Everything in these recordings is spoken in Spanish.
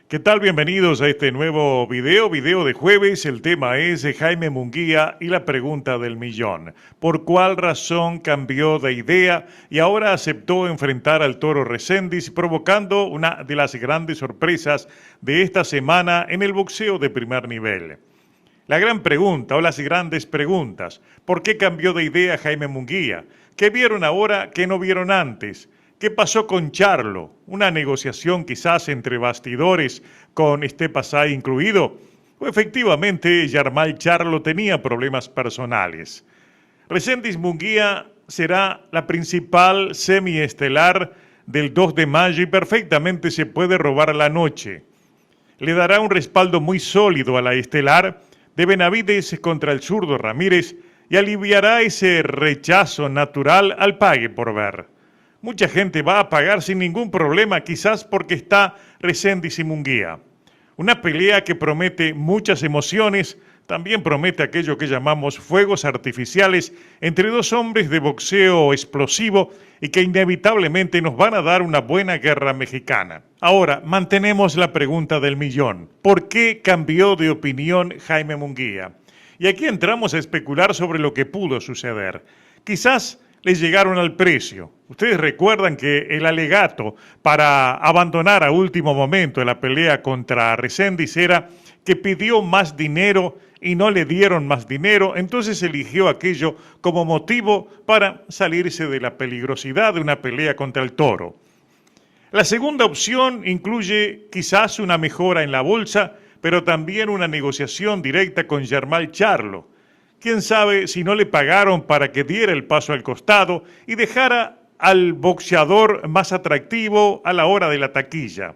¿Qué tal? Bienvenidos a este nuevo video de jueves. El tema es Jaime Munguía y la pregunta del millón. ¿Por cuál razón cambió de idea y ahora aceptó enfrentar al Toro Reséndiz, provocando una de las grandes sorpresas de esta semana en el boxeo de primer nivel? La gran pregunta o las grandes preguntas: ¿por qué cambió de idea Jaime Munguía? ¿Qué vieron ahora que no vieron antes? ¿Qué pasó con Charlo? ¿Una negociación quizás entre bastidores con Estepasay incluido? ¿O efectivamente Yarmall Charlo tenía problemas personales? Reséndiz Munguía será la principal semiestelar del 2 de mayo y perfectamente se puede robar la noche. Le dará un respaldo muy sólido a la estelar de Benavides contra el zurdo Ramírez y aliviará ese rechazo natural al pague por ver. Mucha gente va a pagar sin ningún problema, quizás porque está Reséndiz y Munguía. Una pelea que promete muchas emociones, también promete aquello que llamamos fuegos artificiales entre dos hombres de boxeo explosivo y que inevitablemente nos van a dar una buena guerra mexicana. Ahora, mantenemos la pregunta del millón. ¿Por qué cambió de opinión Jaime Munguía? Y aquí entramos a especular sobre lo que pudo suceder. Quizás les llegaron al precio. Ustedes recuerdan que el alegato para abandonar a último momento la pelea contra Reséndiz era que pidió más dinero y no le dieron más dinero, entonces eligió aquello como motivo para salirse de la peligrosidad de una pelea contra el Toro. La segunda opción incluye quizás una mejora en la bolsa, pero también una negociación directa con Yarmall Charlo. Quién sabe si no le pagaron para que diera el paso al costado y dejara al boxeador más atractivo a la hora de la taquilla.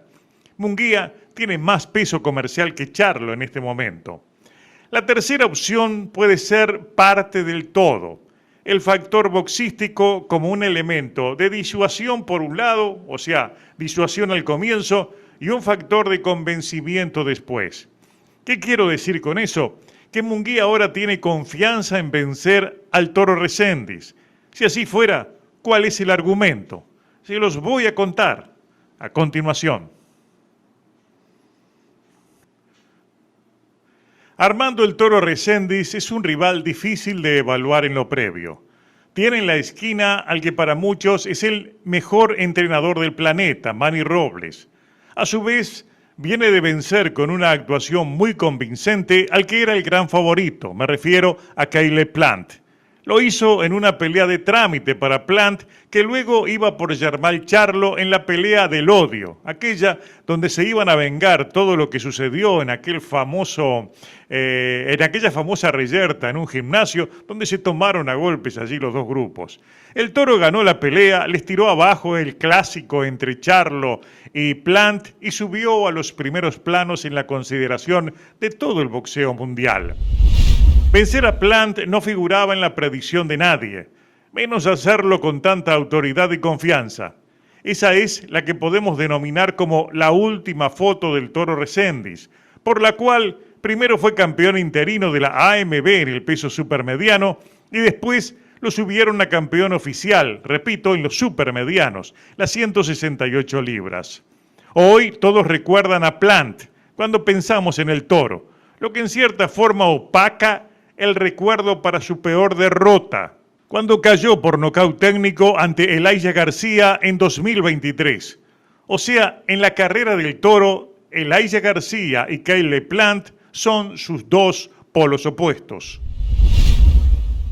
Munguía tiene más peso comercial que Charlo en este momento. La tercera opción puede ser parte del todo. El factor boxístico como un elemento de disuasión por un lado, o sea, disuasión al comienzo, y un factor de convencimiento después. ¿Qué quiero decir con eso? Que Munguía ahora tiene confianza en vencer al Toro Reséndiz. Si así fuera, ¿cuál es el argumento? Se los voy a contar a continuación. Armando el Toro Reséndiz es un rival difícil de evaluar en lo previo. Tiene en la esquina al que para muchos es el mejor entrenador del planeta, Manny Robles. A su vez, viene de vencer con una actuación muy convincente al que era el gran favorito, me refiero a Caleb Plant. Lo hizo en una pelea de trámite para Plant, que luego iba por Yarmall Charlo en la pelea del odio, aquella donde se iban a vengar todo lo que sucedió en aquella famosa reyerta en un gimnasio donde se tomaron a golpes allí los dos grupos. El Toro ganó la pelea, les tiró abajo el clásico entre Charlo y Plant y subió a los primeros planos en la consideración de todo el boxeo mundial. Vencer a Plant no figuraba en la predicción de nadie, menos hacerlo con tanta autoridad y confianza. Esa es la que podemos denominar como la última foto del Toro Reséndiz, por la cual primero fue campeón interino de la AMB en el peso supermediano y después lo subieron a campeón oficial, repito, en los supermedianos, las 168 libras. Hoy todos recuerdan a Plant cuando pensamos en el Toro, lo que en cierta forma opaca el recuerdo para su peor derrota, cuando cayó por nocaut técnico ante Elijah García en 2023. O sea, en la carrera del Toro, Elijah García y Caleb Plant son sus dos polos opuestos.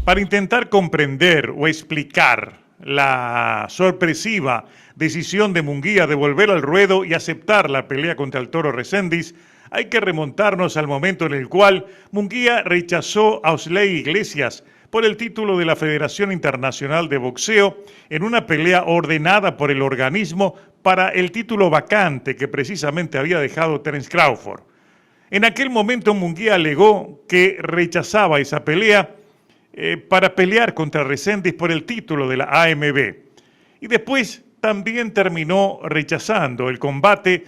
Para intentar comprender o explicar la sorpresiva decisión de Munguía de volver al ruedo y aceptar la pelea contra el Toro Reséndiz, hay que remontarnos al momento en el cual Munguía rechazó a Osley Iglesias por el título de la Federación Internacional de Boxeo en una pelea ordenada por el organismo para el título vacante que precisamente había dejado Terence Crawford. En aquel momento Munguía alegó que rechazaba esa pelea para pelear contra Reséndiz por el título de la AMB. Y después también terminó rechazando el combate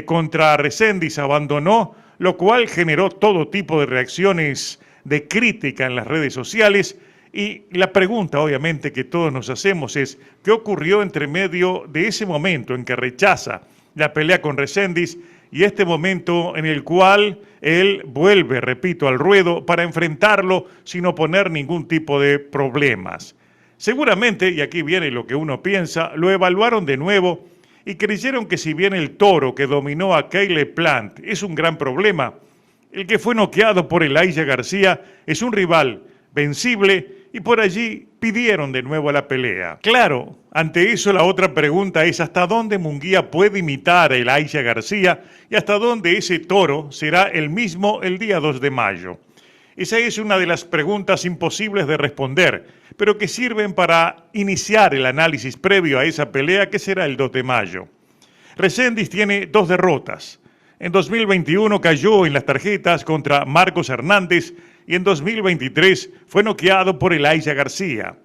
contra Reséndiz, abandonó, lo cual generó todo tipo de reacciones de crítica en las redes sociales. Y la pregunta, obviamente, que todos nos hacemos es, ¿qué ocurrió entre medio de ese momento en que rechaza la pelea con Reséndiz y este momento en el cual él vuelve, repito, al ruedo para enfrentarlo sin oponer ningún tipo de problemas. Seguramente, y aquí viene lo que uno piensa, lo evaluaron de nuevo y creyeron que si bien el toro que dominó a Caleb Plant es un gran problema, el que fue noqueado por Elijah García es un rival vencible y por allí pidieron de nuevo la pelea. Claro, ante eso la otra pregunta es hasta dónde Munguía puede imitar a Elijah García y hasta dónde ese toro será el mismo el día 2 de mayo. Esa es una de las preguntas imposibles de responder, pero que sirven para iniciar el análisis previo a esa pelea que será el 2 de mayo. Reséndiz tiene 2 derrotas. En 2021 cayó en las tarjetas contra Marcos Hernández y en 2023 fue noqueado por Elijah García.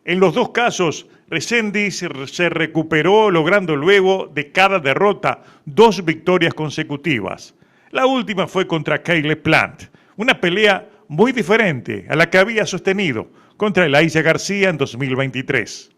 En los 2 casos, Reséndiz se recuperó logrando luego de cada derrota 2 victorias consecutivas. La última fue contra Caleb Plant, una pelea muy diferente a la que había sostenido contra Elijah García en 2023.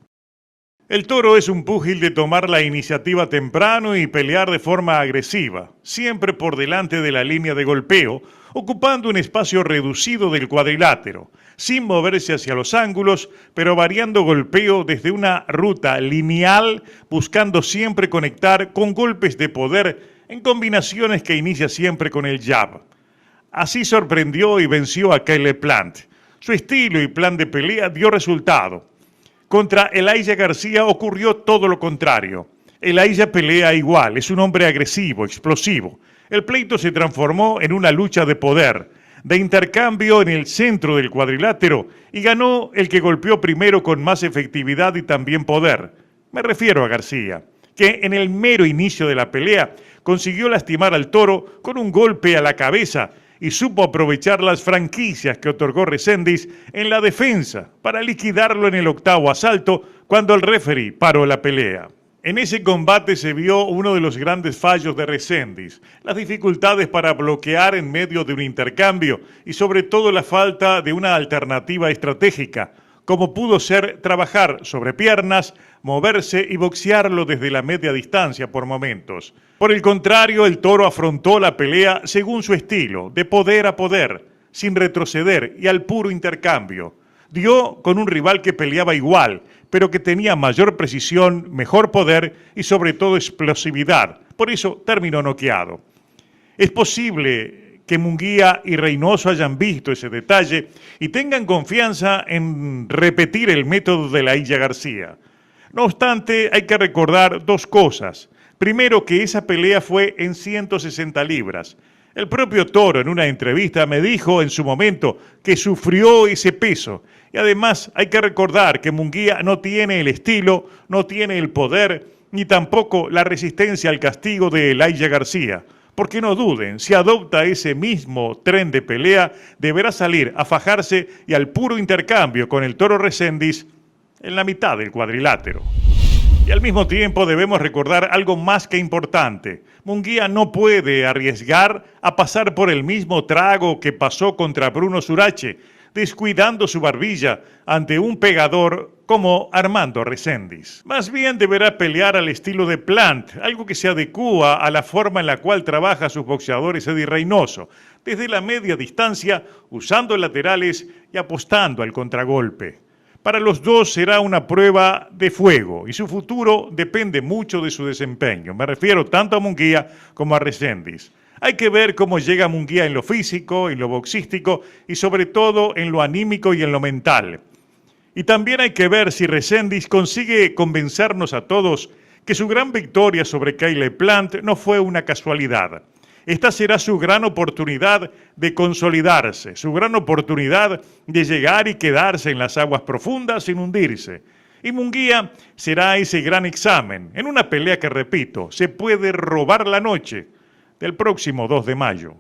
El toro es un púgil de tomar la iniciativa temprano y pelear de forma agresiva, siempre por delante de la línea de golpeo, ocupando un espacio reducido del cuadrilátero, sin moverse hacia los ángulos, pero variando golpeo desde una ruta lineal, buscando siempre conectar con golpes de poder en combinaciones que inicia siempre con el jab. Así sorprendió y venció a Caleb Plant. Su estilo y plan de pelea dio resultado. Contra Elijah García ocurrió todo lo contrario. Elijah pelea igual, es un hombre agresivo, explosivo. El pleito se transformó en una lucha de poder, de intercambio en el centro del cuadrilátero y ganó el que golpeó primero con más efectividad y también poder. Me refiero a García, que en el mero inicio de la pelea consiguió lastimar al toro con un golpe a la cabeza y supo aprovechar las franquicias que otorgó Reséndiz en la defensa para liquidarlo en el 8º asalto cuando el referee paró la pelea. En ese combate se vio uno de los grandes fallos de Reséndiz, las dificultades para bloquear en medio de un intercambio y sobre todo la falta de una alternativa estratégica, como pudo ser trabajar sobre piernas, moverse y boxearlo desde la media distancia por momentos. Por el contrario, el toro afrontó la pelea según su estilo, de poder a poder, sin retroceder y al puro intercambio. Dio con un rival que peleaba igual, pero que tenía mayor precisión, mejor poder y sobre todo explosividad. Por eso terminó noqueado. Es posible que Munguía y Reynoso hayan visto ese detalle y tengan confianza en repetir el método de Elijah García. No obstante, hay que recordar 2 cosas. Primero, que esa pelea fue en 160 libras. El propio Toro en una entrevista me dijo en su momento que sufrió ese peso. Y además hay que recordar que Munguía no tiene el estilo, no tiene el poder, ni tampoco la resistencia al castigo de Elijah García. Porque no duden, si adopta ese mismo tren de pelea, deberá salir a fajarse y al puro intercambio con el toro Reséndiz en la mitad del cuadrilátero. Y al mismo tiempo debemos recordar algo más que importante. Munguía no puede arriesgar a pasar por el mismo trago que pasó contra Bruno Surache, descuidando su barbilla ante un pegador como Armando Reséndiz. Más bien deberá pelear al estilo de Plant, algo que se adecúa a la forma en la cual trabaja sus boxeadores Eddie Reynoso, desde la media distancia, usando laterales y apostando al contragolpe. Para los dos será una prueba de fuego y su futuro depende mucho de su desempeño. Me refiero tanto a Munguía como a Reséndiz. Hay que ver cómo llega Munguía en lo físico, en lo boxístico y sobre todo en lo anímico y en lo mental. Y también hay que ver si Reséndiz consigue convencernos a todos que su gran victoria sobre Caleb Plant no fue una casualidad. Esta será su gran oportunidad de consolidarse, su gran oportunidad de llegar y quedarse en las aguas profundas sin hundirse. Y Munguía será ese gran examen en una pelea que, repito, se puede robar la noche del próximo 2 de mayo.